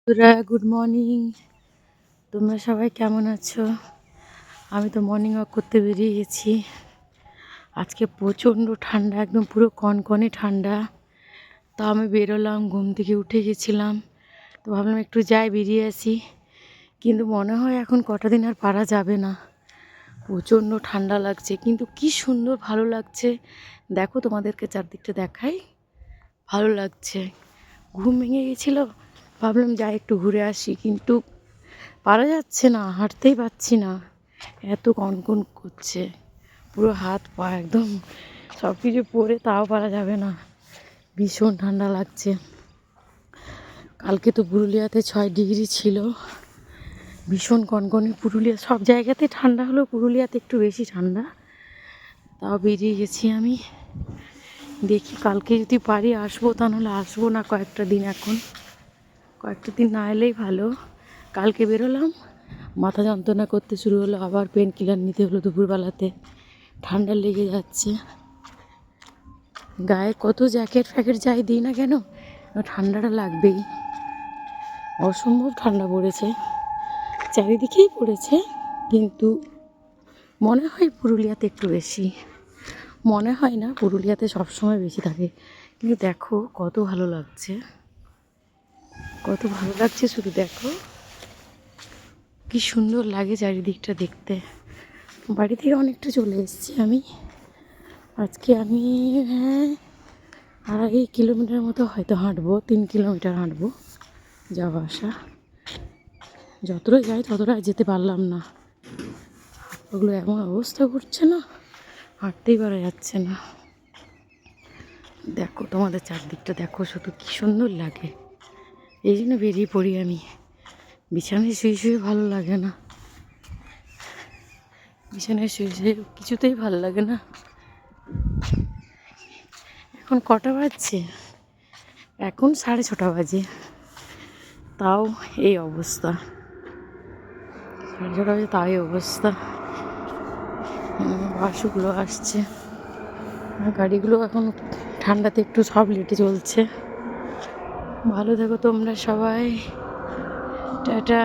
বন্ধুরা, good morning. তোমরা সবাই কেমন আছো? আমি তো মর্নিং ওয়াক করতে বেরিয়ে গেছি। আজকে প্রচণ্ড ঠান্ডা, একদম পুরো কনকনে ঠান্ডা। তা আমি বেরোলাম, ঘুম থেকে উঠে গেছিলাম, তো ভাবলাম একটু যাই, বেরিয়ে আসি। কিন্তু মনে হয় এখন কটা দিন আর পারা যাবে না। প্রচণ্ড ঠান্ডা লাগছে, কিন্তু কি সুন্দর ভালো লাগছে। দেখো, তোমাদেরকে চারদিকটা দেখাই, ভালো লাগছে। ঘুম ভেঙে গেছিলো, ভাবলাম যাই একটু ঘুরে আসি, কিন্তু পারা যাচ্ছে না, হাঁটতেই পারছি না, এত কনকন করছে। পুরো হাত পা একদম সব কিছু পরে তাও পারা যাবে না, ভীষণ ঠান্ডা লাগছে। কালকে তো পুরুলিয়াতে 6 ডিগ্রি ছিল, ভীষণ কনকনে। পুরুলিয়া সব জায়গাতে ঠান্ডা হলেও পুরুলিয়াতে একটু বেশি ঠান্ডা। তাও বেরিয়ে গেছি আমি, দেখি কালকে যদি পারি আসবো, তা নাহলে আসবো না কয়েকটা দিন। এখন কয়েকটা দিন না এলেই ভালো। কালকে বেরোলাম, মাথা যন্ত্রণা করতে শুরু হলো, আবার পেন কিলার নিতে হলো দুপুরবেলাতে। ঠান্ডা লেগে যাচ্ছে, গায়ে কত জ্যাকেট ফ্যাকেট যাই দিই না কেন, ঠান্ডাটা লাগবেই। অসম্ভব ঠান্ডা পড়েছে, চারিদিকেই পড়েছে, কিন্তু মনে হয় পুরুলিয়াতে একটু বেশি। মনে হয় না, পুরুলিয়াতে সবসময় বেশি থাকে। কিন্তু দেখো কত ভালো লাগছে, কত ভালো লাগছে, শুধু দেখো কি সুন্দর লাগে চারিদিকটা দেখতে। বাড়ি থেকে অনেকটা চলে এসেছি আমি। আজকে আমি 2.5 কিলোমিটার মতো হয়তো হাঁটবো, 3 কিলোমিটার হাঁটবো যাওয়া আসা। যতটা যাই ততটা যেতে পারলাম না, ওগুলো এমন অবস্থা করছে না, হাঁটতেই পারা যাচ্ছে না। দেখো, তোমাদের চারদিকটা দেখো, শুধু কি সুন্দর লাগে। এই জন্য বেরিয়ে পড়ি আমি। বিছানায় শুয়ে শুয়ে ভালো লাগে না, বিছানায় শুয়ে শুয়ে কিছুতেই ভালো লাগে না। এখন কটা বাজছে? এখন 6:30 বাজে, তাও এই অবস্থা। 6:30 বাজে, তাও এই অবস্থা। বাসগুলো আসছে, গাড়িগুলো এখন ঠান্ডাতে একটু সব লেটে চলছে। ভালো থেকো তোমরা সবাই, টাটা।